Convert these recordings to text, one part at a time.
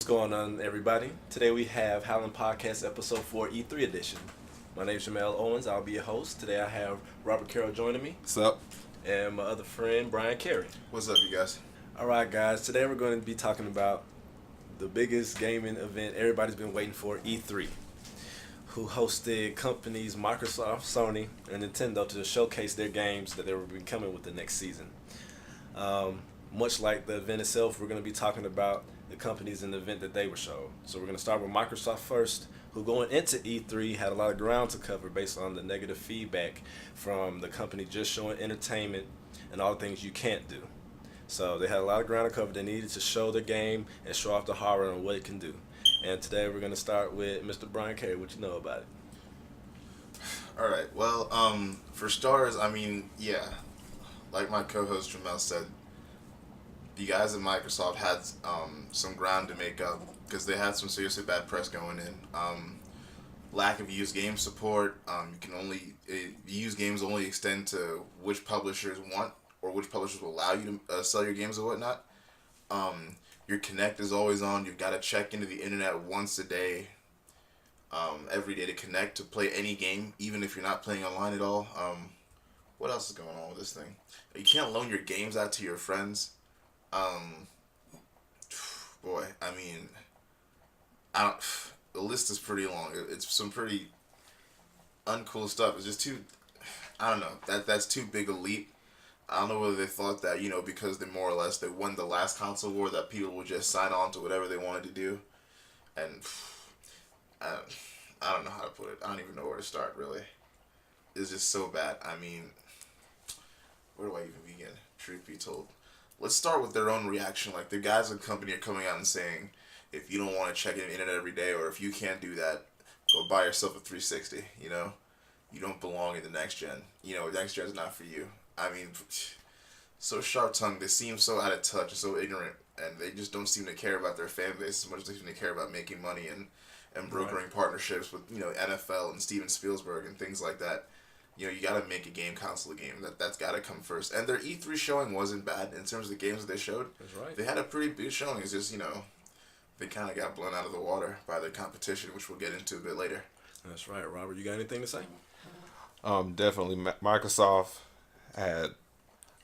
What's going on, everybody? Today we have Howling Podcast Episode 4 E3 Edition. My name is Jamel Owens. I'll be your host. Today I have Robert Carroll joining me What's up? and my other friend, Brian Carey. What's up, you guys? All right, guys. Today we're going to be talking about the biggest gaming event everybody's been waiting for, E3, who hosted companies Microsoft, Sony, and Nintendo to showcase their games that they will be coming with the next season. Much like the event itself, we're going to be talking about the companies in the event that they were shown. So we're going to start with Microsoft first, who going into E3 had a lot of ground to cover based on the negative feedback from the company just showing entertainment and all the things you can't do. So they had a lot of ground to cover. They needed to show the game and show off the horror and what it can do. And today we're going to start with Mr. Brian Carey. What you know about it? All right. Well, for starters, like my co-host Jamel said, the guys at Microsoft had some ground to make up because they had some seriously bad press going in. Lack of used game support. Used games only extend to which publishers want or which publishers will allow you to sell your games or whatnot. Your Connect is always on. You've got to check into the internet once a day, every day to connect to play any game, even if you're not playing online at all. What else is going on with this thing? You can't loan your games out to your friends. Boy, I mean, I don't. The list is pretty long. It's some pretty uncool stuff. It's just too. I don't know. That's too big a leap. I don't know whether they thought that because they more or less they won the last console war that people would just sign on to whatever they wanted to do, and I don't know how to put it. I don't even know where to start really. It's just so bad. I mean, where do I even begin? Truth be told. Let's start with their own reaction. Like, the guys in the company are coming out and saying, if you don't want to check the internet every day, or if you can't do that, go buy yourself a 360, You don't belong in the next gen. Next gen's not for you. I mean, so sharp-tongued. They seem so out of touch, so ignorant, and they just don't seem to care about their fan base as much as they seem to care about making money and brokering partnerships with, NFL and Steven Spielberg and things like that. You got to make a game console a game. That's got to come first. And their E3 showing wasn't bad in terms of the games that they showed. That's right. They had a pretty big showing. It's just, they kind of got blown out of the water by their competition, which we'll get into a bit later. That's right. Robert, you got anything to say? Definitely. Microsoft had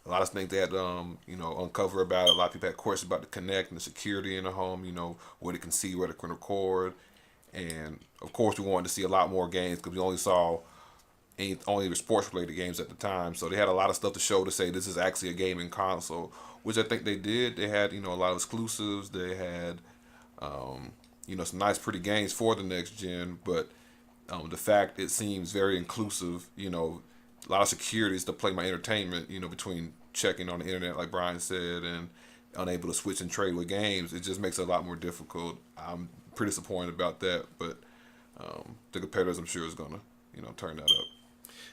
a lot of things they had, uncover about it. A lot of people had questions about the Connect and the security in the home, what it can see, what it can record. And, of course, we wanted to see a lot more games because we only saw only sports related games at the time, so they had a lot of stuff to show to say this is actually a gaming console, which I think they did. They had a lot of exclusives. They had some nice pretty games for the next gen, but the fact it seems very inclusive. A lot of securities to play my entertainment. Between checking on the internet like Brian said and unable to switch and trade with games, it just makes it a lot more difficult. I'm pretty disappointed about that, but the competitors I'm sure is gonna turn that up.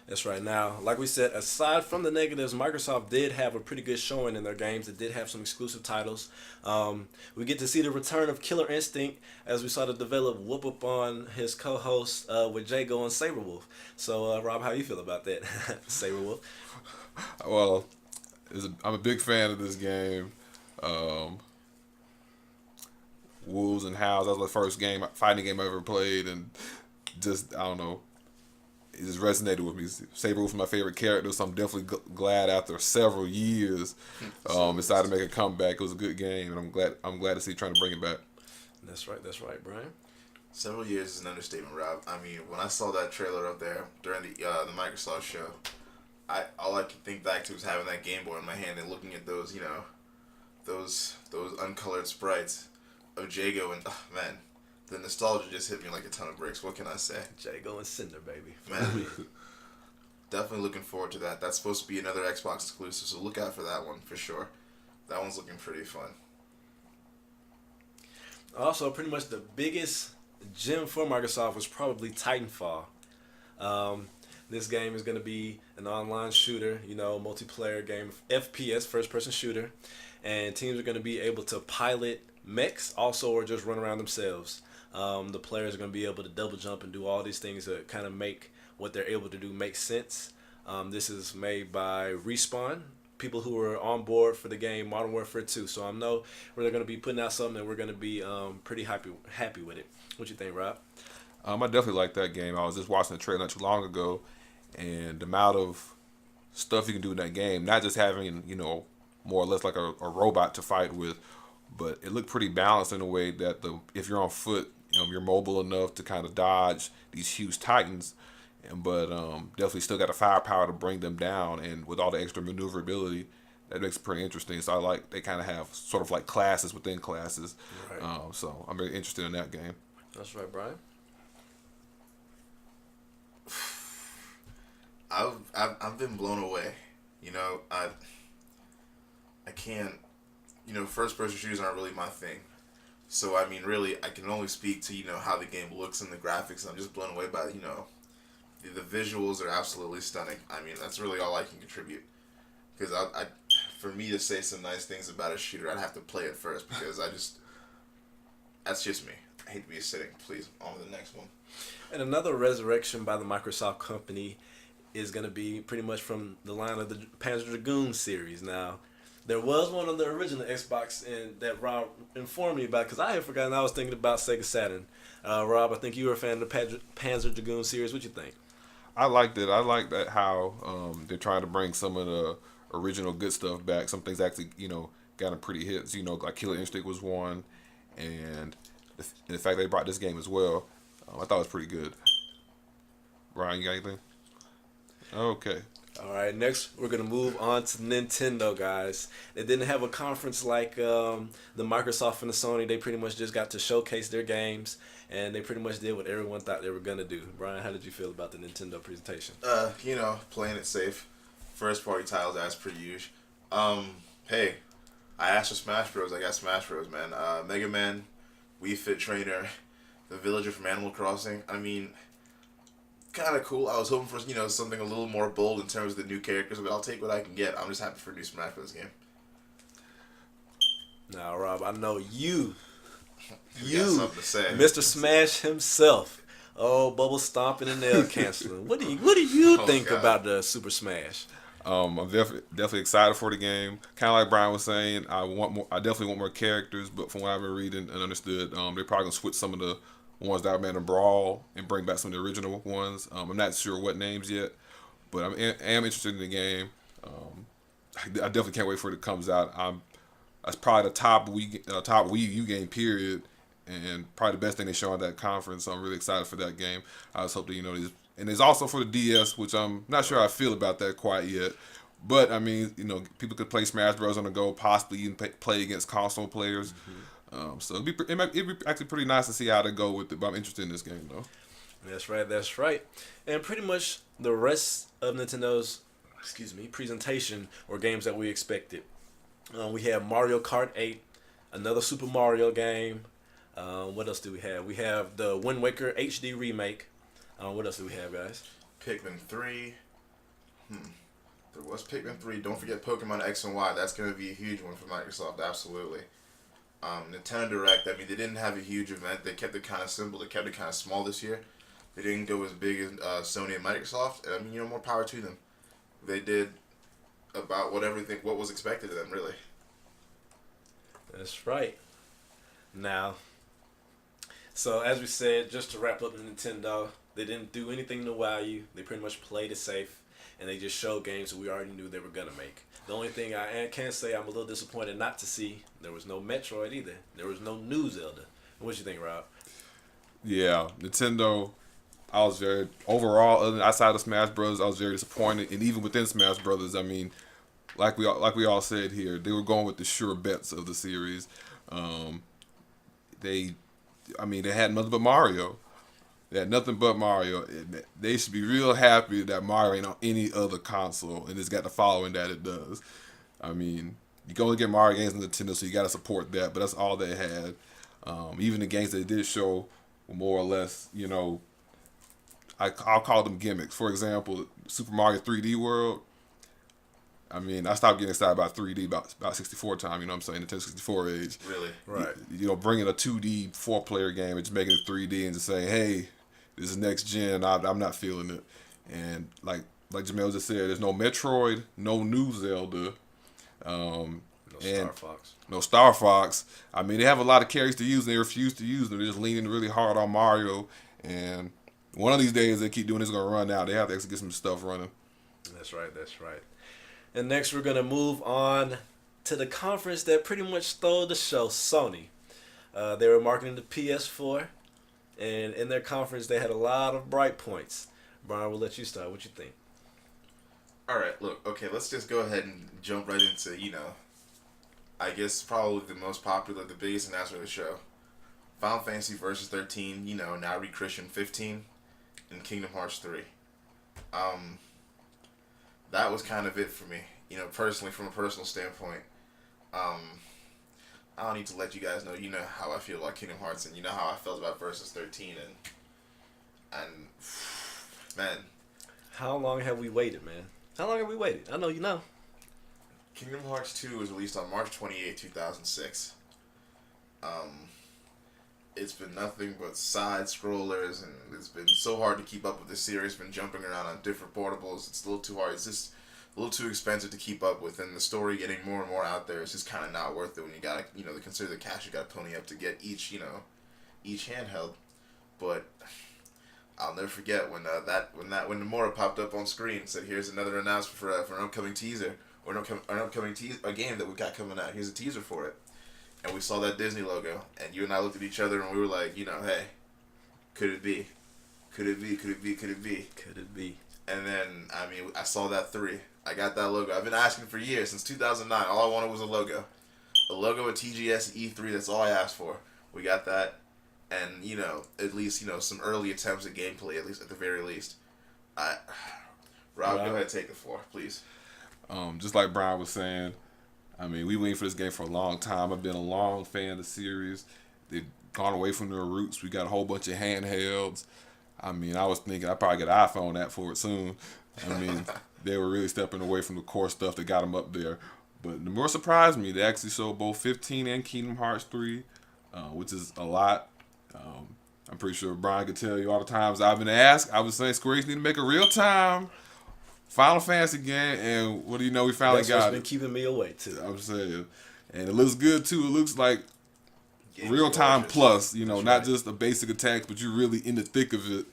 That's right. Now, like we said, aside from the negatives, Microsoft did have a pretty good showing in their games. It did have some exclusive titles. We get to see the return of Killer Instinct as we saw the develop whoop up on his co-host with Jago and Saberwolf. So, Rob, how you feel about that, Saberwolf? Well, I'm a big fan of this game. Wolves and Howls. That was the first fighting game I ever played, and just I don't know. It just resonated with me. Saberwolf is my favorite character, so I'm definitely glad after several years decided to make a comeback. It was a good game, and I'm glad to see trying to bring it back. That's right, Brian. Several years is an understatement, Rob. I mean, when I saw that trailer up there during the Microsoft show, all I could think back to was having that Game Boy in my hand and looking at those uncolored sprites of Jago, and man. The nostalgia just hit me like a ton of bricks. What can I say? Jago and Cinder, baby. Man, definitely looking forward to that. That's supposed to be another Xbox exclusive, so look out for that one for sure. That one's looking pretty fun. Also, pretty much the biggest gem for Microsoft was probably Titanfall. This game is going to be an online shooter, multiplayer game, FPS, first-person shooter, and teams are going to be able to pilot mechs also or just run around themselves. The players are going to be able to double jump and do all these things that kind of make what they're able to do make sense. This is made by Respawn, people who are on board for the game Modern Warfare 2. So I know we're going to be putting out something and we're going to be pretty happy with it. What you think, Rob? I definitely like that game. I was just watching the trailer not too long ago, and the amount of stuff you can do in that game, not just having, more or less like a robot to fight with, but it looked pretty balanced in a way that if you're on foot, you're mobile enough to kind of dodge these huge titans, but definitely still got the firepower to bring them down, and with all the extra maneuverability, that makes it pretty interesting. So I like they kind of have sort of like classes within classes. Right. So I'm very interested in that game. That's right, Brian. I've been blown away. I can't. First person shooters aren't really my thing. So I mean, really, I can only speak to how the game looks and the graphics. I'm just blown away by the visuals are absolutely stunning. I mean, that's really all I can contribute. Because for me to say some nice things about a shooter, I'd have to play it first because that's just me. I hate to be sitting. Please, on to the next one. And another resurrection by the Microsoft company is going to be pretty much from the line of the Panzer Dragoon series. Now, there was one on the original Xbox that Rob informed me about because I had forgotten I was thinking about Sega Saturn. Rob, I think you were a fan of the Panzer Dragoon series. What you think? I liked it. I like that how they're trying to bring some of the original good stuff back. Some things actually, got them pretty hits. Like Killer Instinct was one, and the fact they brought this game as well, I thought it was pretty good. Ryan, you got anything? Okay. All right, next we're going to move on to Nintendo, guys. They didn't have a conference like the Microsoft and the Sony. They pretty much just got to showcase their games, and they pretty much did what everyone thought they were going to do. Brian, how did you feel about the Nintendo presentation? Playing it safe. First party titles as per usual. Hey, I asked for Smash Bros. I got Smash Bros, man. Mega Man, Wii Fit Trainer, the villager from Animal Crossing. I mean, kind of cool. I was hoping for something a little more bold in terms of the new characters, but I'll take what I can get. I'm just happy for a new Smash Bros. Game. Now, Rob, I know you, got something to say. Mr. Smash himself. Oh, bubble stomping and nail canceling. What do you think about the Super Smash? I'm definitely excited for the game. Kind of like Brian was saying, I definitely want more characters, but from what I've been reading and understood, they're probably gonna switch some of the ones that are made in Brawl and bring back some of the original ones. I'm not sure what names yet, but I am interested in the game. I definitely can't wait for it to comes out. That's probably the top Wii U game period, and probably the best thing they show at that conference. So I'm really excited for that game. I just hope that and it's also for the DS, which I'm not sure how I feel about that quite yet. But I mean, people could play Smash Bros on the go, possibly even play against console players. Mm-hmm. So it'd be actually pretty nice to see how they go with it. But I'm interested in this game though. That's right. And pretty much the rest of Nintendo's presentation were games that we expected. We have Mario Kart 8, another Super Mario game. What else do we have? We have the Wind Waker HD remake. What else do we have, guys? Pikmin 3. There was Pikmin 3. Don't forget Pokemon X and Y. That's going to be a huge one for Microsoft, absolutely. Nintendo Direct, I mean, they didn't have a huge event. They kept it kind of simple. They kept it kind of small this year. They didn't go as big as Sony and Microsoft. And, I mean, more power to them. They did about what was expected of them, really. That's right. Now, so as we said, just to wrap up the Nintendo, they didn't do anything to wow you. They pretty much played it safe, and they just showed games that we already knew they were going to make. The only thing I can say I'm a little disappointed not to see, there was no Metroid either. There was no new Zelda. What you think, Rob? Yeah, Nintendo, I was very, overall, outside of Smash Bros., I was very disappointed. And even within Smash Bros., I mean, like we all said here, they were going with the sure bets of the series. They had nothing but Mario. They had nothing but Mario. They should be real happy that Mario ain't on any other console, and it's got the following that it does. I mean, you can only get Mario games on Nintendo, so you got to support that, but that's all they had. Even the games they did show were more or less, I'll call them gimmicks. For example, Super Mario 3D World. I mean, I stopped getting excited about 3D about 64 time, you know what I'm saying, Nintendo 64 age. Really? Right. Bringing a 2D 4-player game and just making it 3D and just saying, hey, this is next gen, I'm not feeling it. And like Jamel just said, there's no Metroid, no new Zelda, No and Star Fox. no Star Fox. I mean, they have a lot of characters to use, and they refuse to use them. They're just leaning really hard on Mario, and one of these days they keep doing this, going to run out. They have to actually get some stuff running. That's right. That's right. And next, we're gonna move on to the conference that pretty much stole the show, Sony. They were marketing the PS4, and in their conference, they had a lot of bright points. Brian, we'll let you start. What you think? All right, look, okay, let's just go ahead and jump right into, I guess probably the most popular, the biggest announcement of the show. Final Fantasy Versus 13, now rechristened 15, and Kingdom Hearts 3. That was kind of it for me, personally, from a personal standpoint. I don't need to let you guys know, how I feel about Kingdom Hearts, and how I felt about Versus 13, and man. How long have we waited, man? How long have we waited? I know you know. Kingdom Hearts 2 was released on March 28, 2006. It's been nothing but side scrollers, and it's been so hard to keep up with the series. Been jumping around on different portables. It's a little too hard. It's just a little too expensive to keep up with, and the story getting more and more out there is just kind of not worth it when you gotta, to consider the cash you gotta pony up to get each handheld. But I'll never forget when when Nomura popped up on screen and said, "Here's another announcement for an upcoming teaser or an upcoming a game that we got coming out. Here's a teaser for it." And we saw that Disney logo, and you and I looked at each other and we were like, hey, could it be? Could it be? Could it be? Could it be? Could it be? And then, I saw that 3. I got that logo. I've been asking for years, since 2009. All I wanted was a logo. A logo at TGS E3, that's all I asked for. We got that. And, at least, some early attempts at gameplay, at least, at the very least. Rob, go ahead and take the floor, please. Just like Brian was saying, we waiting for this game for a long time. I've been a long fan of the series. They've gone away from their roots. We got a whole bunch of handhelds. I was thinking I'd probably get an iPhone app for it soon. They were really stepping away from the core stuff that got them up there. But the more surprised me, they actually showed both 15 and Kingdom Hearts 3, which is a lot. I'm pretty sure Brian could tell you all the times I've been asked. I was saying Square Enix need to make a real-time Final Fantasy game, and what do you know? We finally That's got what's it. been keeping me awake too. I'm saying, and it looks good too. It looks like Game's real time gorgeous. plus. Not right. just a basic attacks, but you're really in the thick of it,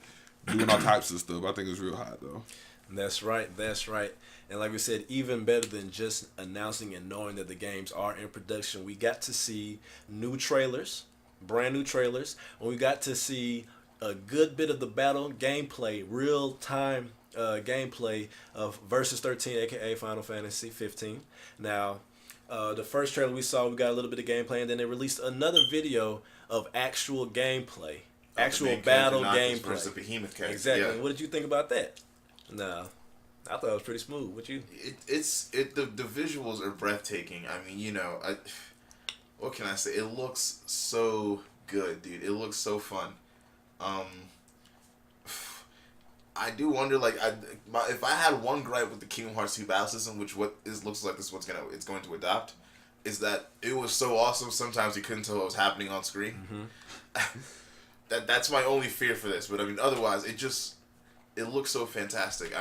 doing all types of stuff. I think it's real hot though. That's right. That's right. And like we said, even better than just announcing and knowing that the games are in production, we got to see new trailers, brand new trailers, and we got to see a good bit of the battle gameplay, real time gameplay of Versus 13, aka Final Fantasy 15. Now, the first trailer we saw, we got a little bit of gameplay, and then they released another video of actual gameplay, actual battle gameplay. Versus the Behemoth character. Exactly. Yeah. What did you think about that? No, I thought it was pretty smooth. What you? The visuals are breathtaking. What can I say? It looks so good, dude. It looks so fun. I do wonder, if I had one gripe with the Kingdom Hearts 2 battle system, which looks like this is it's going to adopt, is that it was so awesome. Sometimes you couldn't tell what was happening on screen. Mm-hmm. That's my only fear for this. But otherwise, it looks so fantastic.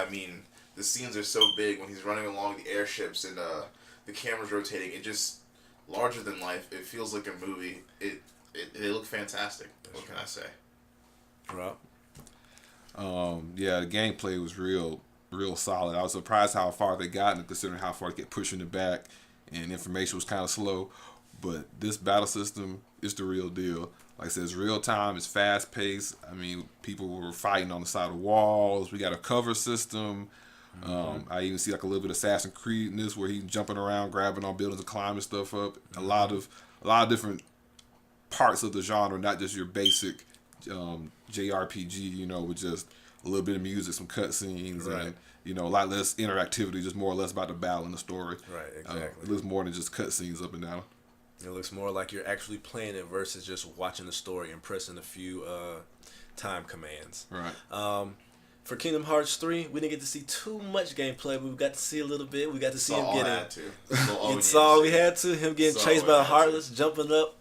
The scenes are so big when he's running along the airships and the camera's rotating. It just larger than life. It feels like a movie. They look fantastic. What can I say? Rob? Yeah, the gameplay was real solid. I was surprised how far they got, considering how far they kept pushing it back, and information was kind of slow. But this battle system is the real deal. Like I said, it's real time. It's fast paced. People were fighting on the side of walls. We got a cover system. Mm-hmm. I even see a little bit of Assassin's Creed in this, where he's jumping around, grabbing on buildings and climbing stuff up. Mm-hmm. A lot of different parts of the genre, not just your basic JRPG, with just a little bit of music, some cutscenes, right. and a lot less interactivity, just more or less about the battle and the story. Right, exactly. It looks more than just cutscenes up and down. It looks more like you're actually playing it versus just watching the story and pressing a few time commands. Right. For Kingdom Hearts 3, we didn't get to see too much gameplay, but we got to see a little bit. We got to see him getting. It's all we had to. Him getting chased by the Heartless, jumping up,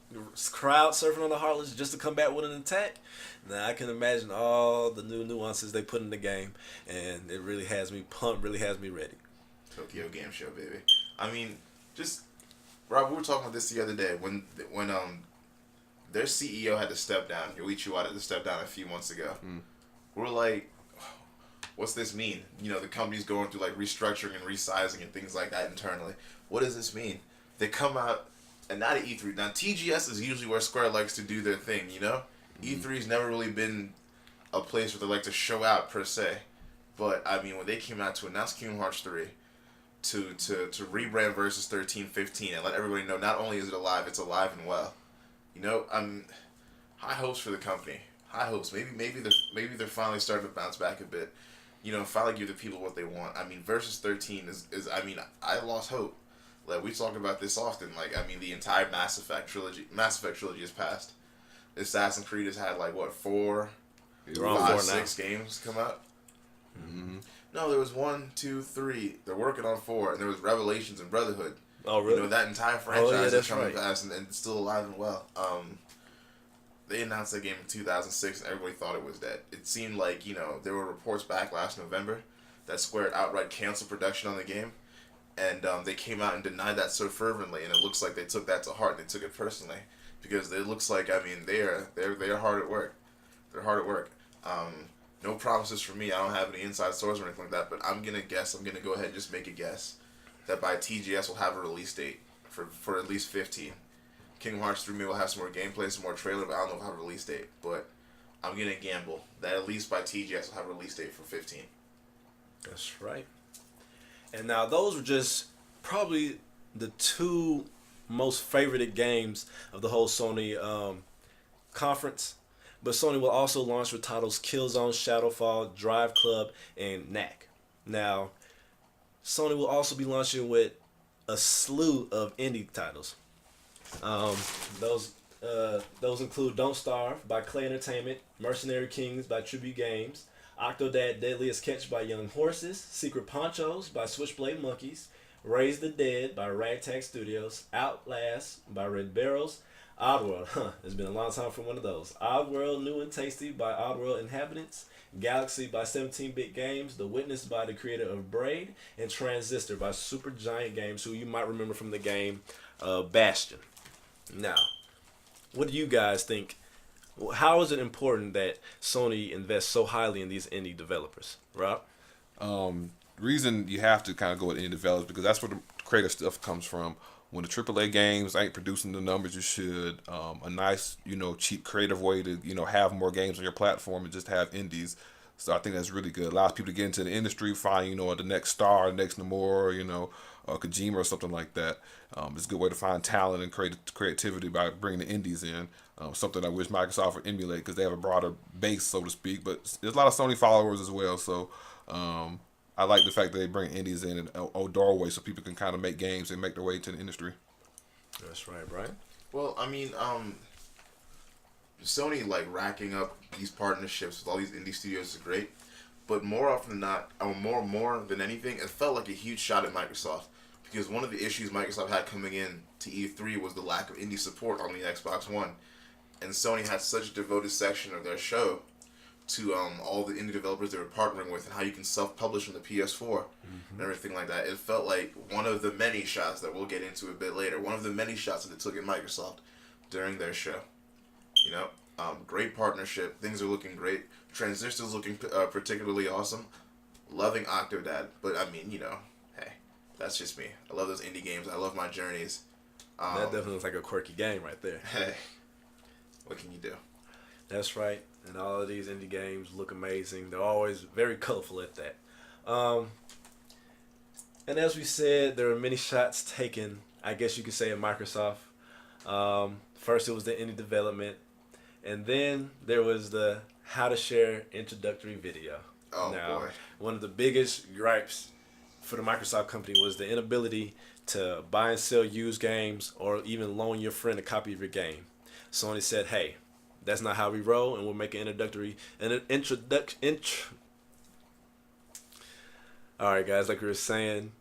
crowd surfing on the Heartless just to come back with an attack. Now I can imagine all the new nuances they put in the game, and it really has me pumped. Really has me ready. Tokyo Game Show, baby. Just Rob, we were talking about this the other day when their CEO had to step down. Yoichi Wada had to step down a few months ago. We're like, what's this mean? You know, the company's going through like restructuring and resizing and things like that internally. What does this mean? They come out and not at E3. Now TGS is usually where Square likes to do their thing. You know, E3's never really been a place where they like to show out per se. But I mean, when they came out to announce Kingdom Hearts 3, to rebrand Versus 13-15 and let everybody know not only is it alive, it's alive and well. You know, high hopes for the company. High hopes. Maybe they're finally starting to bounce back a bit. You know, finally give the people what they want. I mean, Versus 13 is I mean, I lost hope. Like, we talk about this often. Like, I mean, the entire Mass Effect trilogy has passed. Assassin's Creed has had, like, what, 4, They're on 5, 4 6 games come out? Mm-hmm. No, there was 1, 2, 3. They're working on 4, and there was Revelations and Brotherhood. Oh, really? You know, that entire franchise is coming right. past and it's still alive and well. They announced that game in 2006, and everybody thought it was dead. It seemed like, you know, there were reports back last November that Square had outright canceled production on the game, and they came out and denied that so fervently, and it looks like they took that to heart and they took it personally, because it looks like, I mean, they're hard at work. They're hard at work. No promises from me. I don't have any inside source or anything like that, but I'm going to go ahead and just make a guess that by TGS we'll have a release date for at least 15. Kingdom Hearts 3 maybe will have some more gameplay, some more trailer, but I don't know if we'll have a release date. But I'm going to gamble that at least by TGS we'll have a release date for 15. That's right. And now those were just probably the 2 most favorited games of the whole Sony conference. But Sony will also launch with titles Killzone, Shadowfall, Drive Club, and Knack. Now, Sony will also be launching with a slew of indie titles. Those include Don't Starve by Clay Entertainment, Mercenary Kings by Tribute Games, Octodad Deadliest Catch by Young Horses, Secret Ponchos by Switchblade Monkeys, Raise the Dead by Ragtag Studios, Outlast by Red Barrels, Oddworld, it's been a long time for one of those. Oddworld New and Tasty by Oddworld Inhabitants, Galaxy by 17-Bit Games, The Witness by the creator of Braid, and Transistor by Supergiant Games, who you might remember from the game Bastion. Now, what do you guys think? How is it important that Sony invests so highly in these indie developers, Rob? Reason you have to kind of go with indie developers because that's where the creative stuff comes from. When the AAA games ain't producing the numbers you should, a nice, cheap creative way to, have more games on your platform and just have indies. So I think that's really good. Allows people to get into the industry, find, the next star, the next Nomura, Kojima or something like that. It's a good way to find talent and creativity by bringing the indies in. Something I wish Microsoft would emulate because they have a broader base, so to speak. But there's a lot of Sony followers as well, so I like the fact that they bring indies in a doorway so people can kind of make games and make their way to the industry. That's right, Brian. Well, I mean, Sony racking up these partnerships with all these indie studios is great, but more often than not, or more than anything, it felt like a huge shot at Microsoft because one of the issues Microsoft had coming in to E3 was the lack of indie support on the Xbox One, and Sony had such a devoted section of their show to all the indie developers they were partnering with and how you can self-publish on the PS4 and everything like that. It felt like one of the many shots that we'll get into a bit later, one of the many shots that they took at Microsoft during their show. Great partnership. Things are looking great. Transistor's looking particularly awesome. Loving Octodad. But, I mean, hey, that's just me. I love those indie games. I love my journeys. That definitely looks like a quirky game right there. Hey, what can you do? That's right. And all of these indie games look amazing. They're always very colorful at that. And as we said, there are many shots taken, I guess you could say, at Microsoft. First, it was the indie development. And then there was the how to share introductory video. Oh, now, boy. One of the biggest gripes for the Microsoft company was the inability to buy and sell used games or even loan your friend a copy of your game. Sony said, hey, that's not how we roll, and we'll make an Alright guys, like we were saying,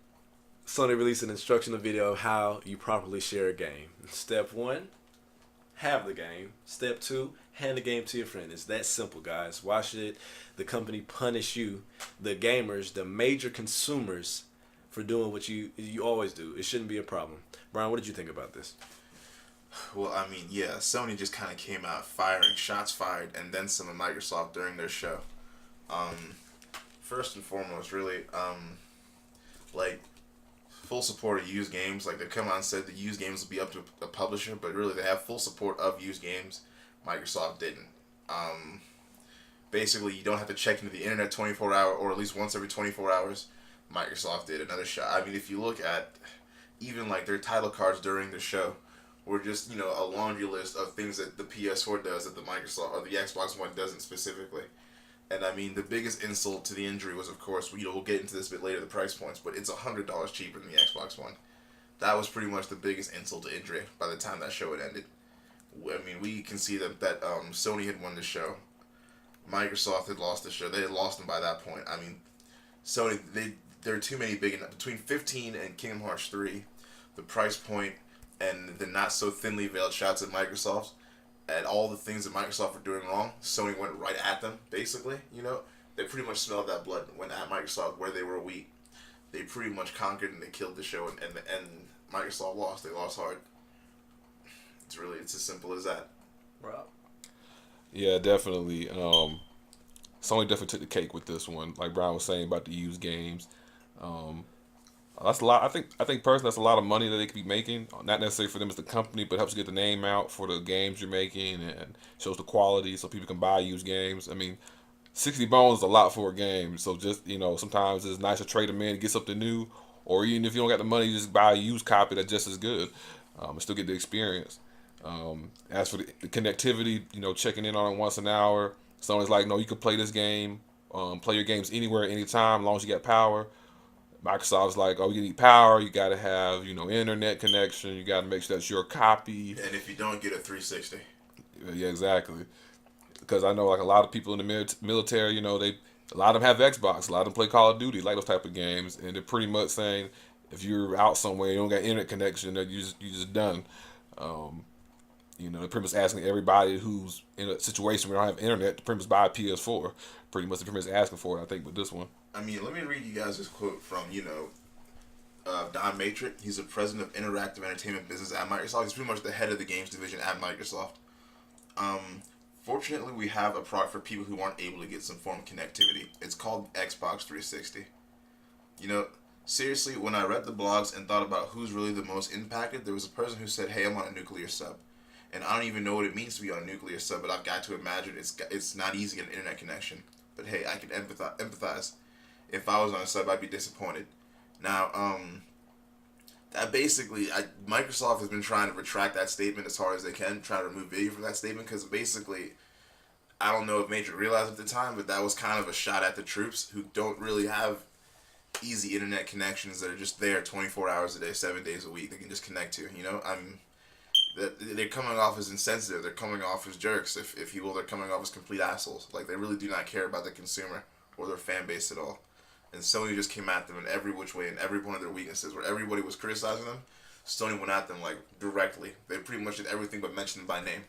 Sony released an instructional video of how you properly share a game. Step 1, have the game. Step 2, hand the game to your friend. It's that simple, guys. Why should the company punish you, the gamers, the major consumers, for doing what you always do. It shouldn't be a problem. Brian, what did you think about this? Well, I mean, yeah, Sony just kind of came out firing shots fired, and then some of Microsoft during their show. First and foremost, really, like, full support of used games. Like, they come out and said the used games will be up to a publisher, but really they have full support of used games. Microsoft didn't. Basically, you don't have to check into the internet 24 hours, or at least once every 24 hours. Microsoft did another shot. I mean, if you look at even like their title cards during the show, were just, a laundry list of things that the PS4 does that the Microsoft or the Xbox One doesn't specifically. And I mean, the biggest insult to the injury was, of course, we'll get into this a bit later, the price points, but it's $100 cheaper than the Xbox One. That was pretty much the biggest insult to injury by the time that show had ended. I mean, we can see that Sony had won the show. Microsoft had lost the show. They had lost them by that point. I mean, Sony, there are too many big enough. Between 15 and Kingdom Hearts 3, the price point and the not so thinly veiled shots at Microsoft, and all the things that Microsoft were doing wrong, Sony went right at them, basically. They pretty much smelled that blood when at Microsoft where they were weak. They pretty much conquered and they killed the show, and Microsoft lost. They lost hard. It's as simple as that. Rob? Yeah, definitely. Sony definitely took the cake with this one. Like Brian was saying about the used games. That's a lot. I think personally that's a lot of money that they could be making. Not necessarily for them as the company, but helps get the name out for the games you're making and shows the quality so people can buy used games. I mean, 60 bones is a lot for a game. So just, sometimes it's nice to trade them in, get something new, or even if you don't got the money, you just buy a used copy that's just as good and still get the experience. As for the connectivity, checking in on it once an hour. Sony's like, no, you can play this game, play your games anywhere, anytime, as long as you got power. Microsoft's like, oh, you need power, you got to have, internet connection, you got to make sure that's your copy. And if you don't, get a 360. Yeah, exactly. Because I know, like, a lot of people in the military, a lot of them have Xbox, a lot of them play Call of Duty, like those type of games, and they're pretty much saying, if you're out somewhere, you don't got internet connection, that you just done. They're pretty much asking everybody who's in a situation where they don't have internet to pretty much buy a PS4. Pretty much, they're pretty much asking for it, I think, with this one. I mean, let me read you guys this quote from, Don Matrix. He's the president of interactive entertainment business at Microsoft. He's pretty much the head of the games division at Microsoft. Fortunately, we have a product for people who aren't able to get some form of connectivity. It's called Xbox 360. Seriously, when I read the blogs and thought about who's really the most impacted, there was a person who said, hey, I'm on a nuclear sub. And I don't even know what it means to be on a nuclear sub, but I've got to imagine it's not easy to get an internet connection. But hey, I can empathize. If I was on a sub, I'd be disappointed. Now, that basically, Microsoft has been trying to retract that statement as hard as they can, try to remove video from that statement, because basically, I don't know if Major realized at the time, but that was kind of a shot at the troops who don't really have easy internet connections that are just there 24 hours a day, 7 days a week. They can just connect to. They're coming off as insensitive. They're coming off as jerks, if you will. They're coming off as complete assholes. Like, they really do not care about the consumer or their fan base at all. And Sony just came at them in every which way, and every one of their weaknesses, where everybody was criticizing them, Sony went at them, like, directly. They pretty much did everything but mention them by name.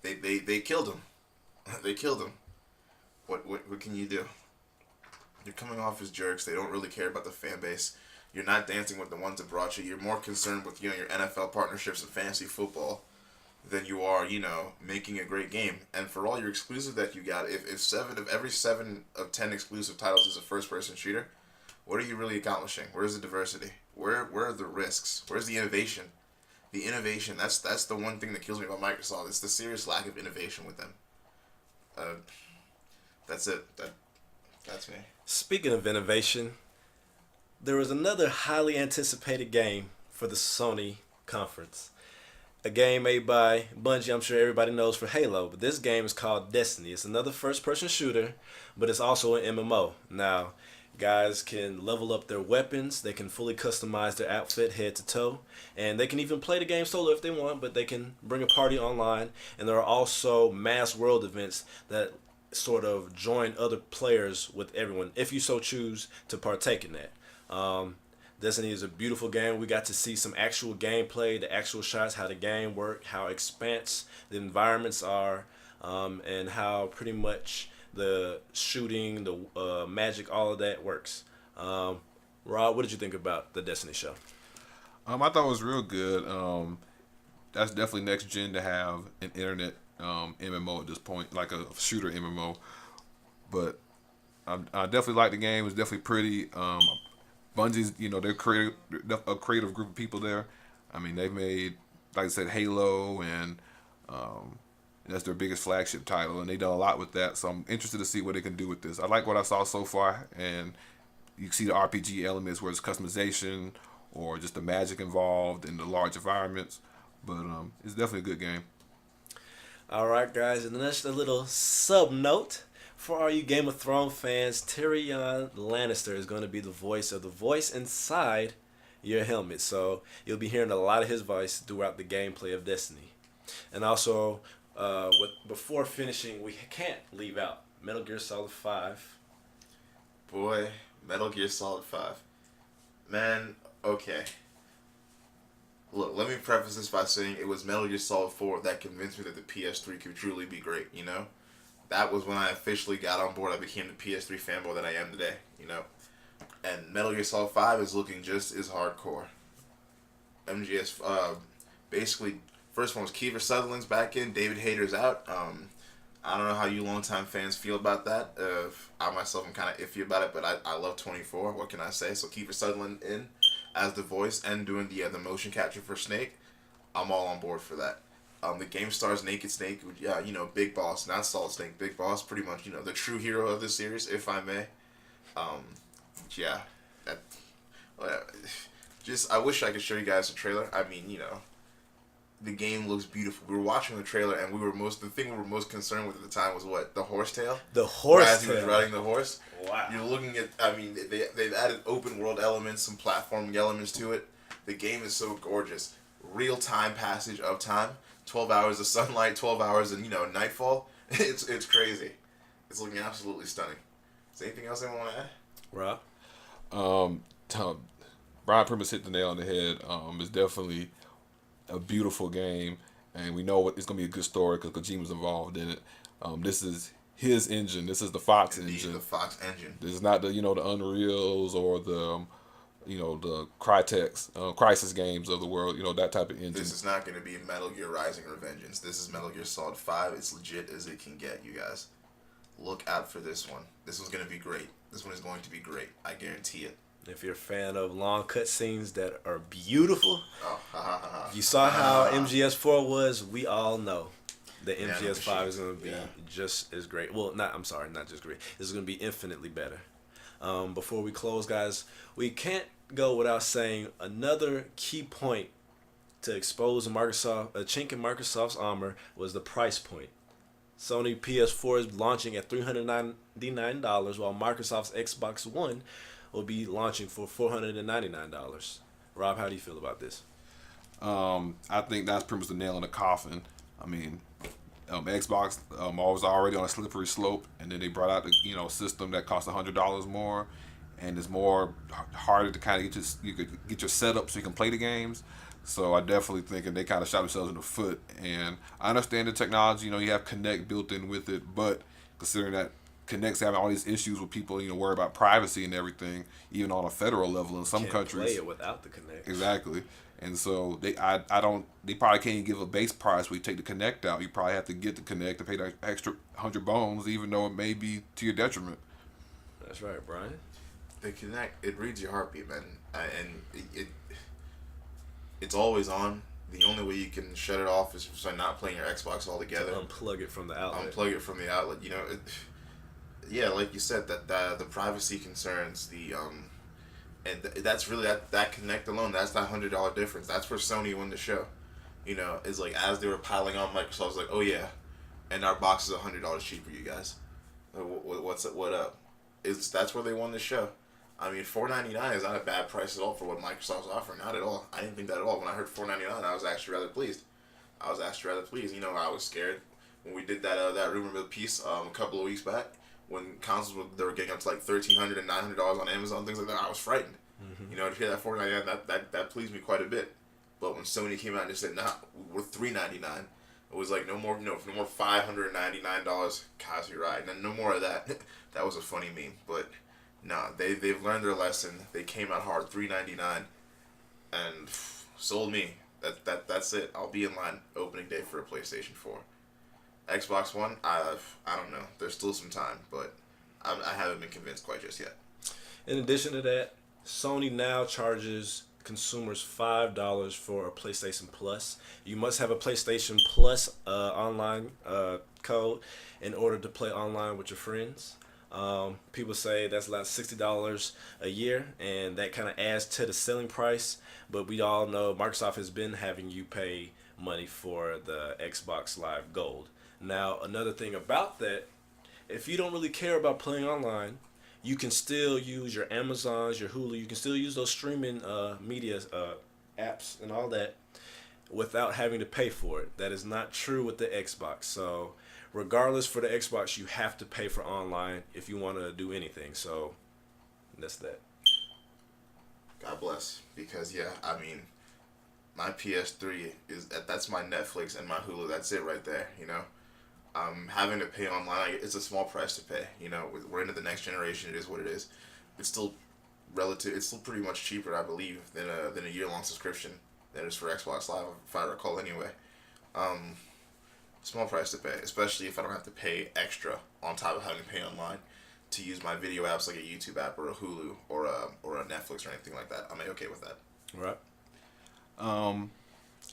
They killed him. They killed him. What can you do? You're coming off as jerks. They don't really care about the fan base. You're not dancing with the ones that brought you. You're more concerned with, your NFL partnerships and fantasy football than you are, making a great game. And for all your exclusive that you got, if every 7 of 10 exclusive titles is a first-person shooter, what are you really accomplishing? Where's the diversity? Where are the risks? Where's the innovation? The innovation, that's the one thing that kills me about Microsoft. It's the serious lack of innovation with them. That's it. That's me. Speaking of innovation, there was another highly anticipated game for the Sony conference. A game made by Bungie, I'm sure everybody knows, for Halo. But this game is called Destiny. It's another first-person shooter, but it's also an MMO. Now, guys can level up their weapons. They can fully customize their outfit head to toe. And they can even play the game solo if they want, but they can bring a party online. And there are also mass world events that sort of join other players with everyone, if you so choose to partake in that. Destiny is a beautiful game. We got to see some actual gameplay, the actual shots, how the game worked, how expanse the environments are, and how pretty much the shooting, the magic, all of that works. Rob, what did you think about the Destiny show? I thought it was real good. That's definitely next gen to have an internet MMO at this point, like a shooter MMO. But I definitely like the game. It's definitely pretty. Bungie's, they're a creative group of people there. I mean, they've made, like I said, Halo, and that's their biggest flagship title, and they've done a lot with that. So I'm interested to see what they can do with this. I like what I saw so far, and you see the RPG elements where it's customization or just the magic involved in the large environments. But it's definitely a good game. All right, guys, and then just a little sub note. For all you Game of Thrones fans, Tyrion Lannister is going to be the voice inside your helmet. So you'll be hearing a lot of his voice throughout the gameplay of Destiny. And also, before finishing, we can't leave out Metal Gear Solid 5. Boy, Metal Gear Solid 5. Man, okay. Look, let me preface this by saying it was Metal Gear Solid 4 that convinced me that the PS3 could truly be great, you know? That was when I officially got on board. I became the PS3 fanboy that I am today, you know? And Metal Gear Solid 5 is looking just as hardcore. MGS, basically, first one was Kiefer Sutherland's back in, David Hayter's out. I don't know how you longtime fans feel about that. I myself am kind of iffy about it, but I love 24. What can I say? So Kiefer Sutherland in as the voice and doing the motion capture for Snake. I'm all on board for that. The game stars Naked Snake, Big Boss, not Solid Snake, Big Boss, pretty much, the true hero of this series, if I may. Yeah, that, just I wish I could show you guys the trailer. I mean, the game looks beautiful. We were watching the trailer, and the thing we were most concerned with at the time was what? The horsetail? The horsetail. As he was riding the horse. Wow. You're looking at, they've added open world elements, some platforming elements to it. The game is so gorgeous. Real time passage of time. 12 hours of sunlight, 12 hours of, nightfall. It's crazy. It's looking absolutely stunning. Is there anything else anyone want to add? Rob? Brian pretty much hit the nail on the head. It's definitely a beautiful game, and we know it's going to be a good story because Kojima's involved in it. This is his engine. This is the Fox engine. The Fox engine. This is not the the Unreals or the the Crysis games of the world. That type of engine. This is not going to be Metal Gear Rising or Vengeance. This is Metal Gear Solid 5. It's legit as it can get, you guys. Look out for this one. This one's going to be great. This one is going to be great. I guarantee it. If you're a fan of long cutscenes that are beautiful, Oh, you saw how MGS4 was, we all know that MGS5 is going to be just as great. Well, not just great. It's going to be infinitely better. Before we close, guys, we can't go without saying another key point to expose a chink in Microsoft's armor was the price point. Sony PS4 is launching at $399, while Microsoft's Xbox One will be launching for $499. Rob, how do you feel about this? I think that's pretty much the nail in the coffin. I mean, Xbox was already on a slippery slope, and then they brought out the system that costs $100 more, and it's more harder to kind of get your setup so you can play the games. So I definitely think they kind of shot themselves in the foot. And I understand the technology, you have Kinect built in with it, but considering that Kinect's having all these issues with people, worry about privacy and everything, even on a federal level in some countries. Play it without the Kinect. Exactly. And so they probably can't even give a base price where you take the Kinect out. You probably have to get the Kinect to pay that extra 100 bones, even though it may be to your detriment. That's right, Brian. The Kinect, it reads your heartbeat, man, and it's always on. The only way you can shut it off is by not playing your Xbox altogether. Unplug it from the outlet. Yeah, like you said, that the privacy concerns, and that's really that Kinect alone. That's that $100 difference. That's where Sony won the show. It's like as they were piling on, Microsoft was like, oh yeah, and our box is $100 cheaper, you guys. What up? That's where they won the show. I mean, $499 is not a bad price at all for what Microsoft's offering. Not at all. I didn't think that at all. When I heard $499, I was actually rather pleased. I was scared when we did that rumor mill piece a couple of weeks back. When consoles they were getting up to like $1,300 and $900 on Amazon, things like that, I was frightened. Mm-hmm. To hear that $499, that pleased me quite a bit. But when Sony came out and just said, "Nah, we're $399," it was like no more $599. Cosby ride, and no more of that. That was a funny meme, but No, they've learned their lesson. They came out hard, $3.99, and sold me. That's it. I'll be in line opening day for a PlayStation 4. Xbox One, I don't know. There's still some time, but I haven't been convinced quite just yet. In addition to that, Sony now charges consumers $5 for a PlayStation Plus. You must have a PlayStation Plus online code in order to play online with your friends. People say that's about $60 a year, and that kind of adds to the selling price. But we all know Microsoft has been having you pay money for the Xbox Live Gold. Now, another thing about that, if you don't really care about playing online, you can still use your Amazons, your Hulu. You can still use those streaming media apps and all that without having to pay for it. That is not true with the Xbox. So regardless, for the Xbox, you have to pay for online if you want to do anything. So that's that. God bless. Because, yeah, I mean, my PS3 that's my Netflix and my Hulu. That's it right there, you know. Having to pay online, it's a small price to pay. You know, we're into the next generation. It is what it is. It's still relative. It's still pretty much cheaper, I believe, than a year-long subscription that is for Xbox Live, if I recall. Anyway, small price to pay, especially if I don't have to pay extra on top of having to pay online to use my video apps like a YouTube app or a Hulu or a Netflix or anything like that. I'm okay with that. Right.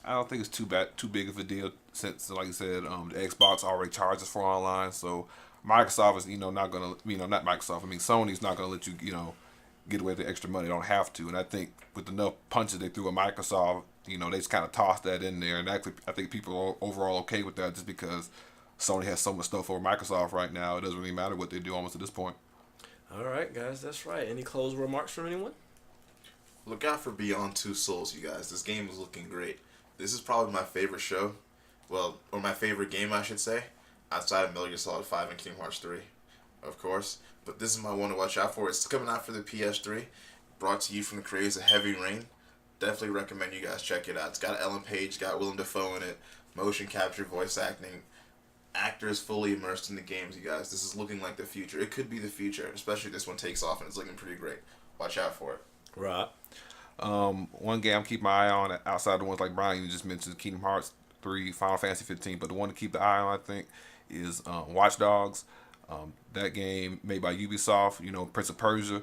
I don't think it's too big of a deal since, like you said, the Xbox already charges for online. So Microsoft is, not gonna, not Microsoft. I mean, Sony's not gonna let you, get away with the extra money. They don't have to. And I think with enough punches they threw at Microsoft, they just kind of tossed that in there. And actually, I think people are overall okay with that, just because Sony has so much stuff over Microsoft right now. It doesn't really matter what they do almost at this point. All right, guys, that's right. Any closing remarks from anyone? Look out for Beyond Two Souls, you guys. This game is looking great. This is probably my favorite show. Well, or my favorite game, I should say, outside of Metal Gear Solid 5 and Kingdom Hearts 3, of course. But this is my one to watch out for. It's coming out for the PS3, brought to you from the creators of Heavy Rain. Definitely recommend you guys check it out. It's got Ellen Page, got Willem Dafoe in it, motion capture, voice acting, actors fully immersed in the games, you guys. This is looking like the future. It could be the future, especially if this one takes off and it's looking pretty great. Watch out for it. Right. One game I'm keeping my eye on outside the ones like Brian you just mentioned, Kingdom Hearts 3, Final Fantasy 15, but the one to keep the eye on, I think, is Watch Dogs. That game made by Ubisoft, Prince of Persia.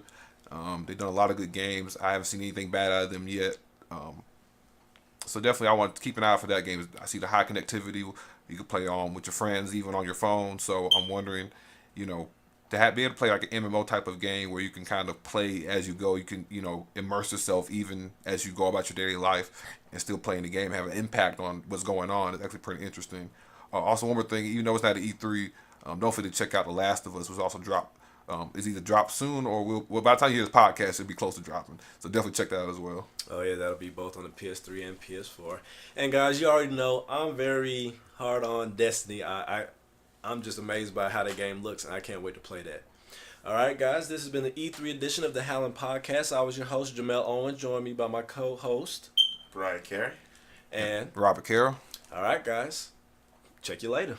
They've done a lot of good games. I haven't seen anything bad out of them yet. So definitely I want to keep an eye out for that game. I see the high connectivity. You can play on with your friends, even on your phone. So I'm wondering, to be able to play like an MMO type of game where you can kind of play as you go. You can, immerse yourself even as you go about your daily life and still playing the game, have an impact on what's going on. It's actually pretty interesting. Also, one more thing, even though it's not an E3, don't forget to check out The Last of Us, which also dropped. It's either dropped soon or by the time you hear this podcast, it'll be close to dropping. So definitely check that out as well. Oh, yeah, that'll be both on the PS3 and PS4. And, guys, you already know I'm very hard on Destiny. I'm just amazed by how the game looks, and I can't wait to play that. All right, guys, this has been the E3 edition of the Howling Podcast. I was your host, Jamel Owens, joined me by my co-host, Brian Carey. and Robert Carroll. all right, guys, check you later.